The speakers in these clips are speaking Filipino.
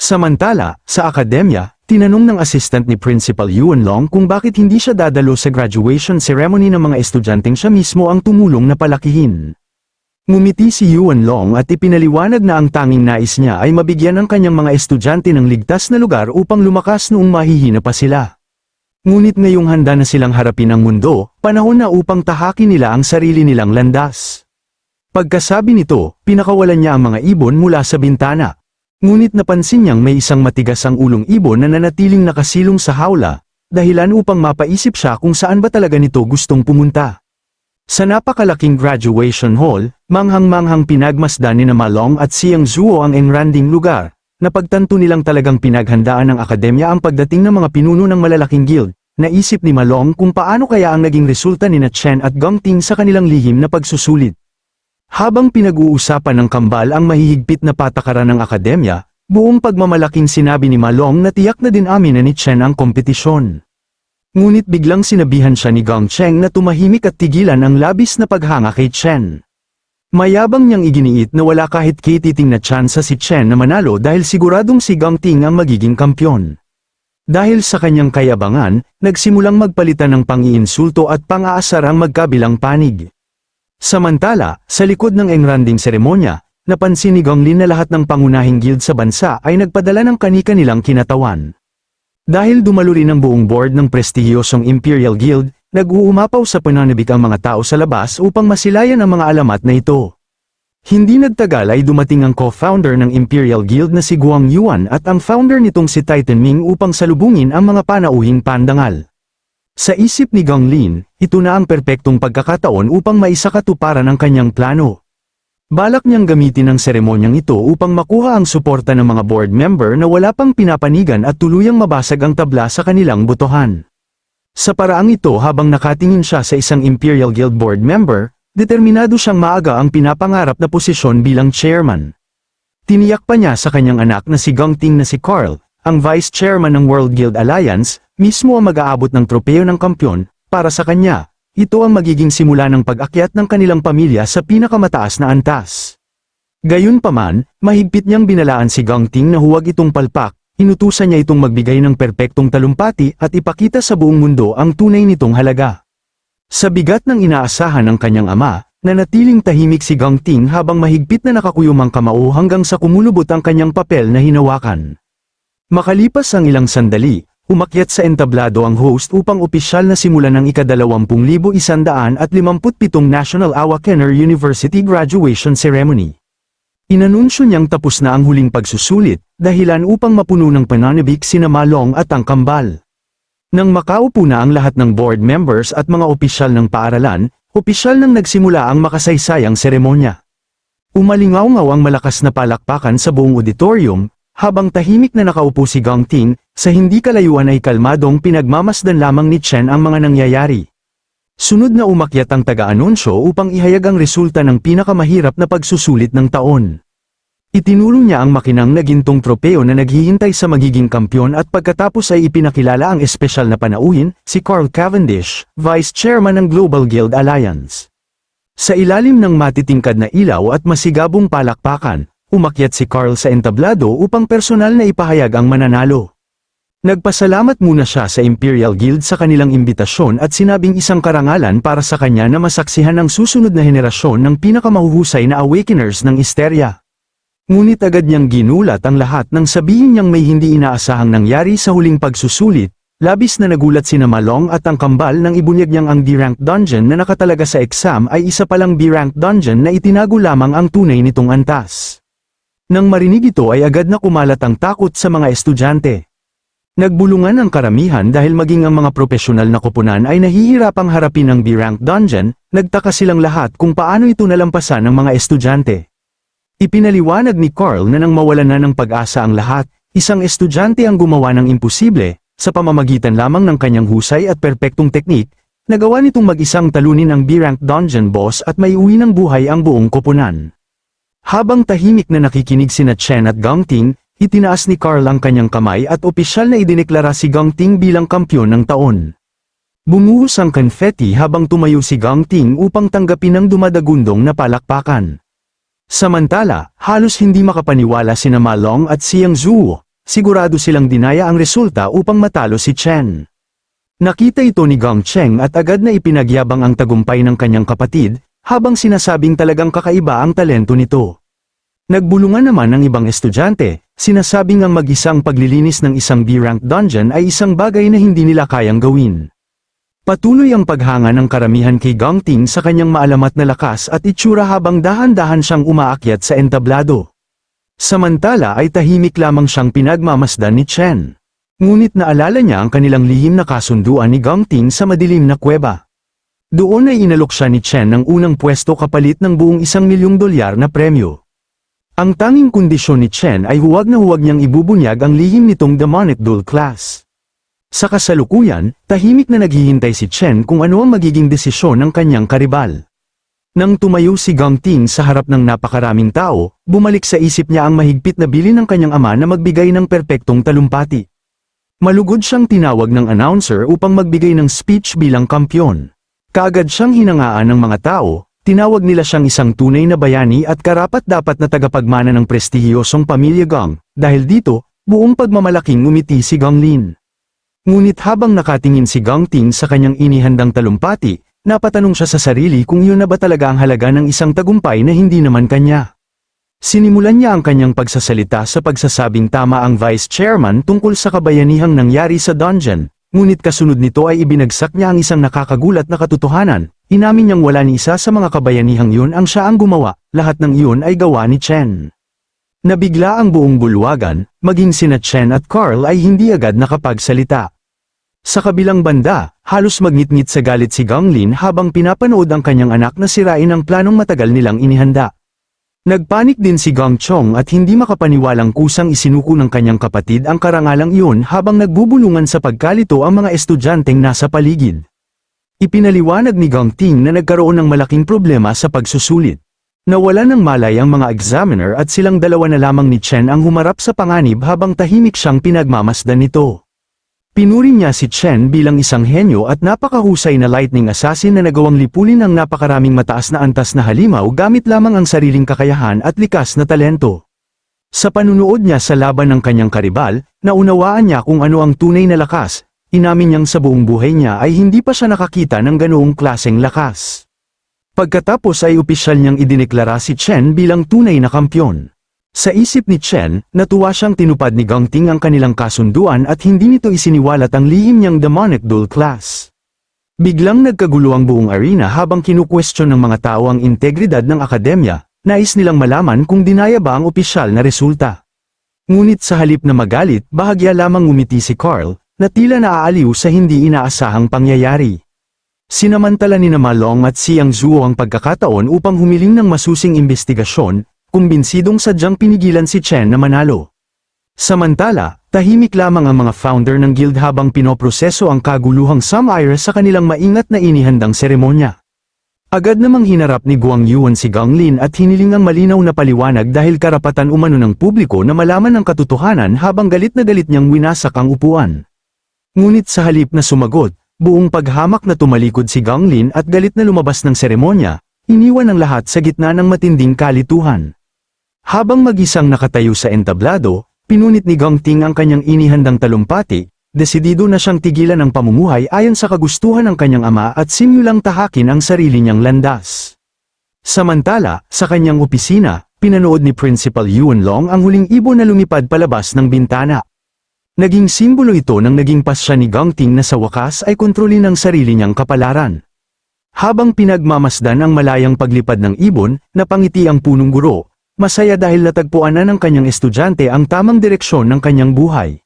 Samantala, sa akademya, tinanong ng assistant ni Principal Yuanlong kung bakit hindi siya dadalo sa graduation ceremony ng mga estudyanteng siya mismo ang tumulong na palakihin. Ngumiti si Yuanlong at ipinaliwanag na ang tanging nais niya ay mabigyan ang kanyang mga estudyante ng ligtas na lugar upang lumakas noong mahihina pa sila. Ngunit ngayong handa na silang harapin ang mundo, panahon na upang tahakin nila ang sarili nilang landas. Pagkasabi nito, pinakawalan niya ang mga ibon mula sa bintana. Ngunit napansin niyang may isang matigas ang ulong ibon na nanatiling nakasilong sa hawla, dahilan upang mapaisip siya kung saan ba talaga nito gustong pumunta. Sa napakalaking graduation hall, manghang-manghang pinagmasdan ni Ma Long at Xiang Zuo ang enranding lugar. Napagtanto nilang talagang pinaghandaan ng akademya ang pagdating ng mga pinuno ng malalaking guild. Naisip ni Ma Long kung paano kaya ang naging resulta ni na Chen at Gong Ting sa kanilang lihim na pagsusulit. Habang pinag-uusapan ng kambal ang mahihigpit na patakaran ng akademya, buong pagmamalaking sinabi ni Ma Long na tiyak na din amin na ni Chen ang kompetisyon. Ngunit biglang sinabihan siya ni Gong Cheng na tumahimik at tigilan ang labis na paghanga kay Chen. Mayabang niyang iginiit na wala kahit kititing na tsansa si Chen na manalo dahil siguradong si Gong Ting ang magiging kampyon. Dahil sa kanyang kayabangan, nagsimulang magpalitan ng pang-iinsulto at pang-aasar ang magkabilang panig. Samantala, sa likod ng engranding seremonya, napansin ni Gong Lin na lahat ng pangunahing guild sa bansa ay nagpadala ng kani-kanilang kinatawan. Dahil dumalo rin ang buong board ng prestihiyosong Imperial Guild, nag-uumapaw sa pananabik ang mga tao sa labas upang masilayan ang mga alamat na ito. Hindi nagtagal ay dumating ang co-founder ng Imperial Guild na si Guang Yuan at ang founder nitong si Titan Ming upang salubungin ang mga panauhing pandangal. Sa isip ni Gong Lin, ito na ang perpektong pagkakataon upang maisakatuparan ang kanyang plano. Balak niyang gamitin ang seremonyang ito upang makuha ang suporta ng mga board member na wala pang pinapanigan at tuluyang mabasag ang tabla sa kanilang botohan. Sa paraang ito habang nakatingin siya sa isang Imperial Guild board member, determinado siyang maaga ang pinapangarap na posisyon bilang chairman. Tiniyak pa niya sa kanyang anak na si Gong Ting na si Carl, ang vice chairman ng World Guild Alliance, mismo ang mag-aabot ng tropeo ng kampyon. Para sa kanya, ito ang magiging simula ng pag-akyat ng kanilang pamilya sa pinakamataas na antas. Gayunpaman, mahigpit niyang binalaan si Gong Ting na huwag itong palpak, inutusan niya itong magbigay ng perpektong talumpati at ipakita sa buong mundo ang tunay nitong halaga. Sa bigat ng inaasahan ng kanyang ama, nanatiling tahimik si Gong Ting habang mahigpit na nakakuyom ang kamao hanggang sa kumulubot ang kanyang papel na hinawakan. Makalipas ang ilang sandali, umakyat sa entablado ang host upang opisyal na simulan ng ika-20,157 National Awakener University Graduation Ceremony. Inanunsyo niyang tapos na ang huling pagsusulit, dahilan upang mapuno ng pananabik sina Ma Long at ang kambal. Nang makaupo na ang lahat ng board members at mga opisyal ng paaralan, opisyal nang nagsimula ang makasaysayang seremonya. Umalingaw-ngaw ang malakas na palakpakan sa buong auditorium, habang tahimik na nakaupo si Gong Ting, sa hindi kalayuan ay kalmadong pinagmamasdan lamang ni Chen ang mga nangyayari. Sunod na umakyat ang taga-anunsyo upang ihayag ang resulta ng pinakamahirap na pagsusulit ng taon. Itinulong niya ang makinang na gintong tropeo na naghihintay sa magiging kampyon at pagkatapos ay ipinakilala ang espesyal na panauhin, si Carl Cavendish, Vice Chairman ng Global Guild Alliance. Sa ilalim ng matitingkad na ilaw at masigabong palakpakan, umakyat si Carl sa entablado upang personal na ipahayag ang mananalo. Nagpasalamat muna siya sa Imperial Guild sa kanilang imbitasyon at sinabing isang karangalan para sa kanya na masaksihan ang susunod na henerasyon ng pinakamahuhusay na Awakeners ng Isteria. Ngunit agad niyang ginulat ang lahat nang sabihin niyang may hindi inaasahang nangyari sa huling pagsusulit, labis na nagulat sina Ma Long at ang kambal nang ibunyag niyang ang D-rank dungeon na nakatalaga sa exam ay isa palang B-rank dungeon na itinago lamang ang tunay nitong antas. Nang marinig ito ay agad na kumalat ang takot sa mga estudyante. Nagbulungan ang karamihan dahil maging ang mga propesyonal na koponan ay nahihirapang harapin ang B-rank dungeon, nagtaka silang lahat kung paano ito nalampasan ng mga estudyante. Ipinaliwanag ni Carl na nang mawalan na ng pag-asa ang lahat, isang estudyante ang gumawa ng imposible, sa pamamagitan lamang ng kanyang husay at perpektong teknik, nagawa nitong mag-isang talunin ang B-rank dungeon boss at maiuwi ng buhay ang buong koponan. Habang tahimik na nakikinig sina Chen at Gong Ting, itinaas ni Carl ang kanyang kamay at opisyal na idineklara si Gong Ting bilang kampyon ng taon. Bumuhos ang confetti habang tumayo si Gong Ting upang tanggapin ang dumadagundong na palakpakan. Samantala, halos hindi makapaniwala sina Ma Long at Xiang Zuo, sigurado silang dinaya ang resulta upang matalo si Chen. Nakita ito ni Gong Cheng at agad na ipinagyabang ang tagumpay ng kanyang kapatid, habang sinasabing talagang kakaiba ang talento nito. Nagbulungan naman ng ibang estudyante, sinasabing ang mag-isang paglilinis ng isang B-rank dungeon ay isang bagay na hindi nila kayang gawin. Patuloy ang paghanga ng karamihan kay Gong Ting sa kanyang maalamat na lakas at itsura habang dahan-dahan siyang umaakyat sa entablado. Samantala ay tahimik lamang siyang pinagmamasdan ni Chen. Ngunit naalala niya ang kanilang lihim na kasunduan ni Gong Ting sa madilim na kuweba. Doon ay inalok siya ni Chen ng unang pwesto kapalit ng buong $1,000,000 na premyo. Ang tanging kondisyon ni Chen ay huwag na huwag niyang ibubunyag ang lihim nitong demonic dual class. Sa kasalukuyan, tahimik na naghihintay si Chen kung ano ang magiging desisyon ng kanyang karibal. Nang tumayo si Gong Ting sa harap ng napakaraming tao, bumalik sa isip niya ang mahigpit na bilin ng kanyang ama na magbigay ng perpektong talumpati. Malugod siyang tinawag ng announcer upang magbigay ng speech bilang kampyon. Kaagad siyang hinangaan ng mga tao, tinawag nila siyang isang tunay na bayani at karapat-dapat na tagapagmana ng prestihiyosong pamilya Gong, dahil dito, buong pagmamalaking ngumiti si Gong Lin. Ngunit habang nakatingin si Gong Ting sa kanyang inihandang talumpati, napatanong siya sa sarili kung yun na ba talaga ang halaga ng isang tagumpay na hindi naman kanya. Sinimulan niya ang kanyang pagsasalita sa pagsasabing tama ang vice chairman tungkol sa kabayanihang nangyari sa dungeon, ngunit kasunod nito ay ibinagsak niya ang isang nakakagulat na katotohanan, inamin niyang wala ni isa sa mga kabayanihang yun ang siya ang gumawa, lahat ng iyon ay gawa ni Chen. Nabigla ang buong bulwagan, maging sina Chen at Carl ay hindi agad nakapagsalita. Sa kabilang banda, halos magnitngit sa galit si Gong Lin habang pinapanood ang kanyang anak na sirain ang planong matagal nilang inihanda. Nagpanik din si Gong Chong at hindi makapaniwalang kusang isinuko ng kanyang kapatid ang karangalang iyon habang nagbubulungan sa pagkalito ang mga estudyanteng nasa paligid. Ipinaliwanag ni Gong Ting na nagkaroon ng malaking problema sa pagsusulit. Nawala ng malay ang mga examiner at silang dalawa na lamang ni Chen ang humarap sa panganib habang tahimik siyang pinagmamasdan nito. Pinuri niya si Chen bilang isang henyo at napakahusay na lightning assassin na nagawang lipulin ang napakaraming mataas na antas na halimaw gamit lamang ang sariling kakayahan at likas na talento. Sa panunood niya sa laban ng kanyang karibal, naunawaan niya kung ano ang tunay na lakas, inamin niyang sa buong buhay niya ay hindi pa siya nakakita ng ganoong klaseng lakas. Pagkatapos ay opisyal niyang idineklara si Chen bilang tunay na kampyon. Sa isip ni Chen, natuwa siyang tinupad ni Gong Ting ang kanilang kasunduan at hindi nito isiniwalat ang lihim niyang demonic dual class. Biglang nagkagulo ang buong arena habang kinukwestiyon ng mga tao ang integridad ng akademya, nais nilang malaman kung dinaya ba ang opisyal na resulta. Ngunit sa halip na magalit, bahagya lamang ngumiti si Carl, na tila naaaliw sa hindi inaasahang pangyayari. Sinamantala ni Ma Long at Xiang Zuo ang pagkakataon upang humiling ng masusing imbestigasyon, kumbinsidong sadyang pinigilan si Chen na manalo. Samantala, tahimik lamang ang mga founder ng guild habang pinoproseso ang kaguluhang Sumire sa kanilang maingat na inihandang seremonya. Agad namang hinarap ni Guang Yuan si Gong Lin at hiniling ang malinaw na paliwanag dahil karapatan umano ng publiko na malaman ang katotohanan habang galit na galit niyang winasak ang upuan. Ngunit sa halip na sumagot, buong paghamak na tumalikod si Gong Lin at galit na lumabas ng seremonya, iniwan ang lahat sa gitna ng matinding kalituhan. Habang mag-isang nakatayo sa entablado, pinunit ni Gong Ting ang kanyang inihandang talumpati, desidido na siyang tigilan ang pamumuhay ayon sa kagustuhan ng kanyang ama at simulang tahakin ang sarili niyang landas. Samantala, sa kanyang opisina, pinanood ni Principal Yuan Long ang huling ibon na lumipad palabas ng bintana. Naging simbolo ito ng naging pasya ni Gong Ting na sa wakas ay kontrolin ang sarili niyang kapalaran. Habang pinagmamasdan ang malayang paglipad ng ibon, napangiti ang punong guro. Masaya dahil natagpuan na ng kanyang estudyante ang tamang direksyon ng kanyang buhay.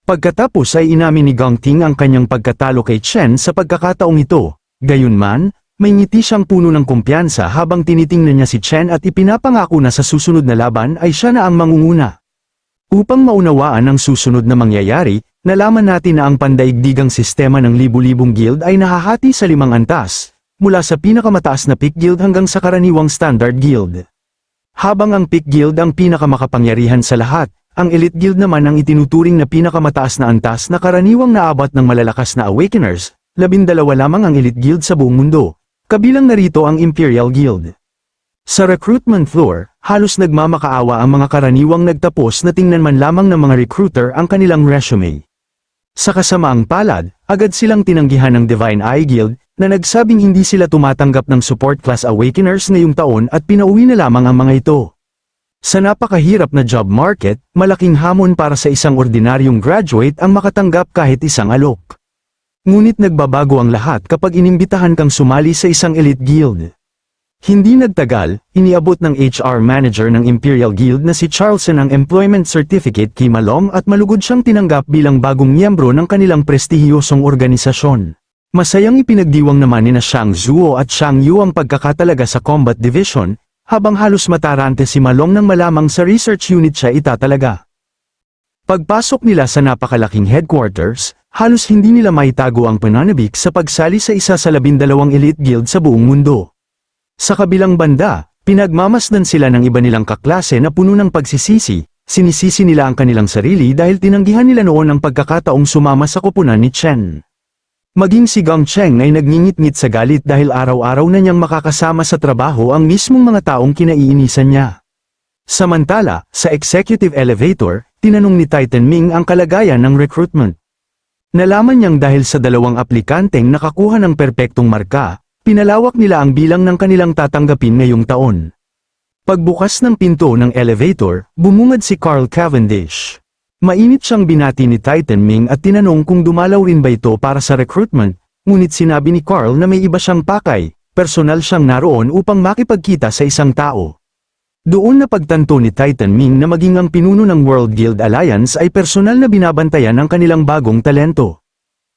Pagkatapos ay inamin ni Gong Ting ang kanyang pagkatalo kay Chen sa pagkakataong ito. Gayunman, may ngiti siyang puno ng kumpiyansa habang tinitingnan niya si Chen at ipinapangako na sa susunod na laban ay siya na ang mangunguna. Upang maunawaan ang susunod na mangyayari, nalaman natin na ang pandaigdigang sistema ng libu-libong guild ay nahahati sa 5 antas, mula sa pinakamataas na Peak Guild hanggang sa karaniwang Standard Guild. Habang ang Peak Guild ang pinakamakapangyarihan sa lahat, ang Elite Guild naman ang itinuturing na pinakamataas na antas na karaniwang naabot ng malalakas na Awakeners, 12 lamang ang Elite Guild sa buong mundo, kabilang narito ang Imperial Guild. Sa recruitment floor, halos nagmamakaawa ang mga karaniwang nagtapos na tingnan man lamang ng mga recruiter ang kanilang resume. Sa kasamaang palad, agad silang tinanggihan ng Divine Eye Guild, na nagsabing hindi sila tumatanggap ng support class awakeners ngayong taon at pinauwi na lamang ang mga ito. Sa napakahirap na job market, malaking hamon para sa isang ordinaryong graduate ang makatanggap kahit isang alok. Ngunit nagbabago ang lahat kapag inimbitahan kang sumali sa isang elite guild. Hindi nagtagal, iniabot ng HR manager ng Imperial Guild na si Charleston ang employment certificate kay Malong at malugod siyang tinanggap bilang bagong miyembro ng kanilang prestihiyosong organisasyon. Masayang ipinagdiwang naman nina Shang Zuo at Shang Yu ang pagkakatalaga sa Combat Division, habang halos matarante si Malong nang malamang sa research unit siya itatalaga. Pagpasok nila sa napakalaking headquarters, halos hindi nila maitago ang pananabik sa pagsali sa isa sa 12 elite guild sa buong mundo. Sa kabilang banda, pinagmamasdan sila ng iba nilang kaklase na puno ng pagsisisi, sinisisi nila ang kanilang sarili dahil tinanggihan nila noon ang pagkakataong sumama sa koponan ni Chen. Maging si Gang Cheng ay nagngingit-ngit sa galit dahil araw-araw na niyang makakasama sa trabaho ang mismong mga taong kinaiinisan niya. Samantala, sa executive elevator, tinanong ni Titan Ming ang kalagayan ng recruitment. Nalaman niyang dahil sa 2 aplikanteng nakakuha ng perpektong marka, pinalawak nila ang bilang ng kanilang tatanggapin ngayong taon. Pagbukas ng pinto ng elevator, bumungad si Carl Cavendish. Mainit siyang binati ni Titan Ming at tinanong kung dumalaw rin ba ito para sa recruitment, ngunit sinabi ni Carl na may iba siyang pakay, personal siyang naroon upang makipagkita sa isang tao. Doon na pagtanto ni Titan Ming na maging ang pinuno ng World Guild Alliance ay personal na binabantayan ang kanilang bagong talento.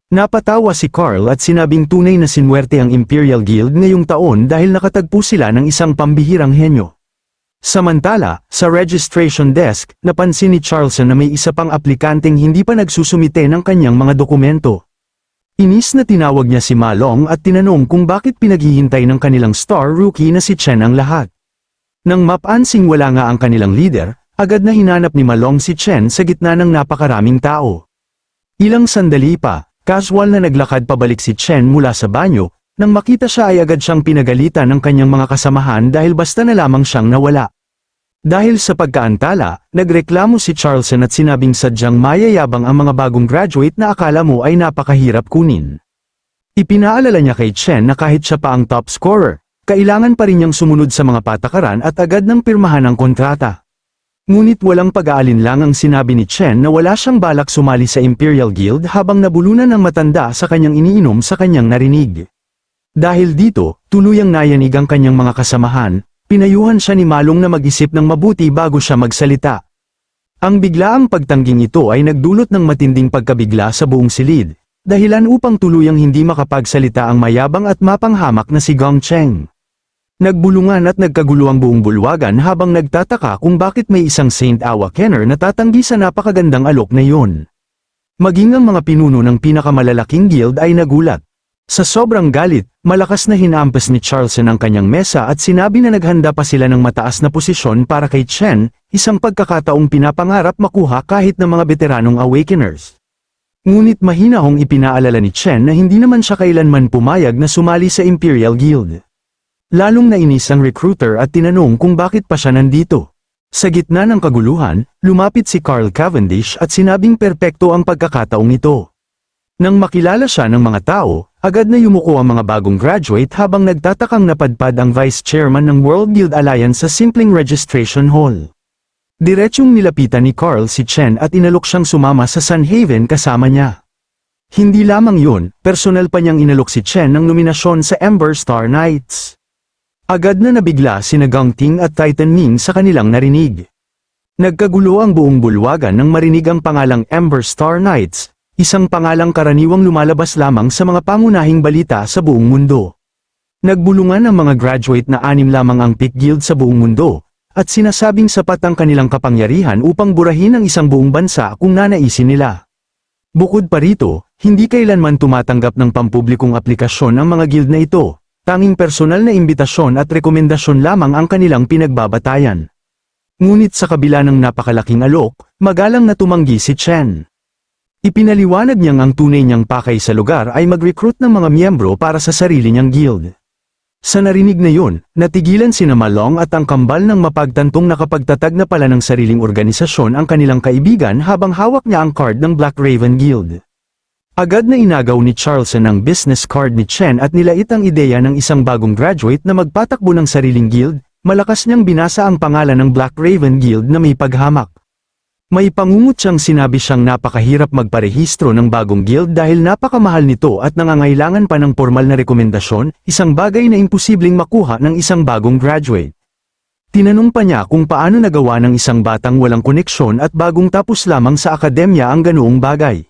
Napatawa si Carl at sinabing tunay na sinwerte ang Imperial Guild ngayong taon dahil nakatagpo sila ng isang pambihirang henyo. Samantala, sa registration desk, napansin ni Charleston na may isa pang aplikanteng hindi pa nagsusumite ng kanyang mga dokumento. Inis na tinawag niya si Malong at tinanong kung bakit pinaghihintay ng kanilang star rookie na si Chen ang lahat. Nang mapansing wala nga ang kanilang leader, agad na hinanap ni Malong si Chen sa gitna ng napakaraming tao. Ilang sandali pa, casual na naglakad pabalik si Chen mula sa banyo, nang makita siya ay agad siyang pinagalitan ng kanyang mga kasamahan dahil basta na lamang siyang nawala. Dahil sa pagkaantala, nagreklamo si Charleston at sinabing sadyang mayayabang ang mga bagong graduate na akala mo ay napakahirap kunin. Ipinaalala niya kay Chen na kahit siya pa ang top scorer, kailangan pa rin niyang sumunod sa mga patakaran at agad nang pirmahan ang kontrata. Ngunit walang pag-aalinlang ang sinabi ni Chen na wala siyang balak sumali sa Imperial Guild habang nabulunan ng matanda sa kanyang iniinom sa kanyang narinig. Dahil dito, tuluyang nayanig ang kanyang mga kasamahan, pinayuhan siya ni Malong na mag-isip ng mabuti bago siya magsalita. Ang biglaang pagtangging ito ay nagdulot ng matinding pagkabigla sa buong silid, dahilan upang tuluyang hindi makapagsalita ang mayabang at mapanghamak na si Gang Cheng. Nagbulungan at nagkagulo ang buong bulwagan habang nagtataka kung bakit may isang Saint Awakener na tatanggi sa napakagandang alok na iyon. Maging ang mga pinuno ng pinakamalalaking guild ay nagulat. Sa sobrang galit, malakas na hinampas ni Charleston ang kanyang mesa at sinabi na naghanda pa sila ng mataas na posisyon para kay Chen, isang pagkakataong pinapangarap makuha kahit ng mga veteranong Awakeners. Ngunit mahinahong ipinaalala ni Chen na hindi naman siya kailanman pumayag na sumali sa Imperial Guild. Lalong nainis ang recruiter at tinanong kung bakit pa siya nandito. Sa gitna ng kaguluhan, lumapit si Carl Cavendish at sinabing perpekto ang pagkakataong ito. Nang makilala siya ng mga tao, agad na yumuko ang mga bagong graduate habang nagtatakang napadpad ang vice chairman ng World Guild Alliance sa simpleng registration hall. Diretsyong nilapitan ni Carl si Chen at inalok siyang sumama sa Sun Haven kasama niya. Hindi lamang yun, personal pa niyang inalok si Chen ng nominasyon sa Ember Star Knights. Agad na nabigla sina Gang Ting at Titan Ming sa kanilang narinig. Nagkagulo ang buong bulwagan nang marinig ang pangalang Ember Star Knights, isang pangalang karaniwang lumalabas lamang sa mga pangunahing balita sa buong mundo. Nagbulungan ang mga graduate na 6 lamang ang pick guild sa buong mundo, at sinasabing sapat ang kanilang kapangyarihan upang burahin ang isang buong bansa kung nanaisin nila. Bukod pa rito, hindi kailanman tumatanggap ng pampublikong aplikasyon ang mga guild na ito. Tanging personal na imbitasyon at rekomendasyon lamang ang kanilang pinagbabatayan. Ngunit sa kabila ng napakalaking alok, magalang na tumanggi si Chen. Ipinaliwanag niyang ang tunay niyang pakay sa lugar ay mag-recruit ng mga miyembro para sa sarili niyang guild. Sa narinig na yun, natigilan sina Malong at ang kambal ng mapagtantong nakapagtatag na pala ng sariling organisasyon ang kanilang kaibigan habang hawak niya ang card ng Black Raven Guild. Agad na inagaw ni Charleston ang business card ni Chen at nilait ang ideya ng isang bagong graduate na magpatakbo ng sariling guild. Malakas niyang binasa ang pangalan ng Black Raven Guild na may paghamak. May pangungot siyang sinabi siyang napakahirap magparehistro ng bagong guild dahil napakamahal nito at nangangailangan pa ng formal na rekomendasyon, isang bagay na imposibleng makuha ng isang bagong graduate. Tinanong pa niya kung paano nagawa ng isang batang walang koneksyon at bagong tapos lamang sa akademya ang ganoong bagay.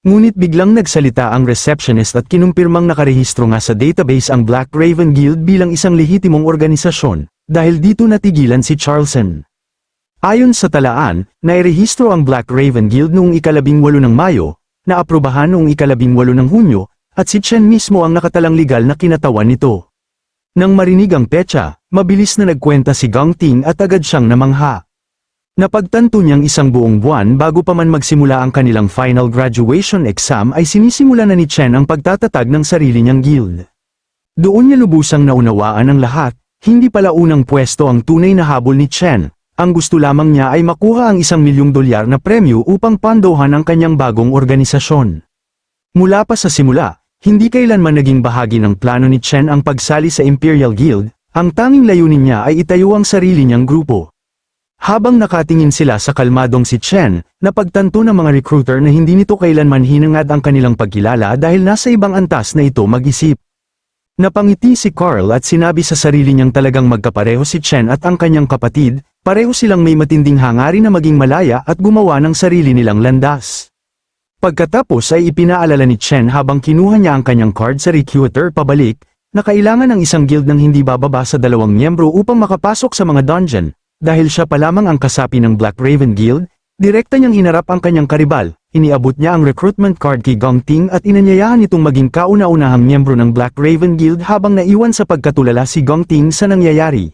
Ngunit biglang nagsalita ang receptionist at kinumpirmang nakarehistro nga sa database ang Black Raven Guild bilang isang lehitimong organisasyon. Dahil dito natigilan si Charleston. Ayon sa talaan, nairehistro ang Black Raven Guild noong 18 ng Mayo, naaprubahan noong 18 ng Hunyo, at si Chen mismo ang nakatalang legal na kinatawan nito. Nang marinig ang petsa, mabilis na nagkwenta si Gang Ting at agad siyang namangha. Napagtanto niyang isang buong buwan bago pa man magsimula ang kanilang final graduation exam ay sinisimula na ni Chen ang pagtatatag ng sarili niyang guild. Doon niya lubusang naunawaan ang lahat. Hindi pala unang pwesto ang tunay na habol ni Chen, ang gusto lamang niya ay makuha ang $1 milyong na premyo upang pandohan ang kanyang bagong organisasyon. Mula pa sa simula, hindi kailanman naging bahagi ng plano ni Chen ang pagsali sa Imperial Guild, ang tanging layunin niya ay itayo ang sarili niyang grupo. Habang nakatingin sila sa kalmadong si Chen, napagtanto ng mga recruiter na hindi nito kailanman hinangad ang kanilang pagkilala dahil nasa ibang antas na ito mag-isip. Napangiti si Carl at sinabi sa sarili niyang talagang magkapareho si Chen at ang kanyang kapatid, pareho silang may matinding hangarin na maging malaya at gumawa ng sarili nilang landas. Pagkatapos ay ipinaalala ni Chen habang kinuha niya ang kanyang card sa recruiter pabalik, na kailangan ng isang guild ng hindi bababa sa 2 miyembro upang makapasok sa mga dungeon, dahil siya pa lamang ang kasapi ng Black Raven Guild, direkta niyang hinarap ang kanyang karibal. Iniabot niya ang recruitment card kay Gang Ting at inanyayahan itong maging kauna-unahang miyembro ng Black Raven Guild habang naiwan sa pagkatulala si Gang Ting sa nangyayari.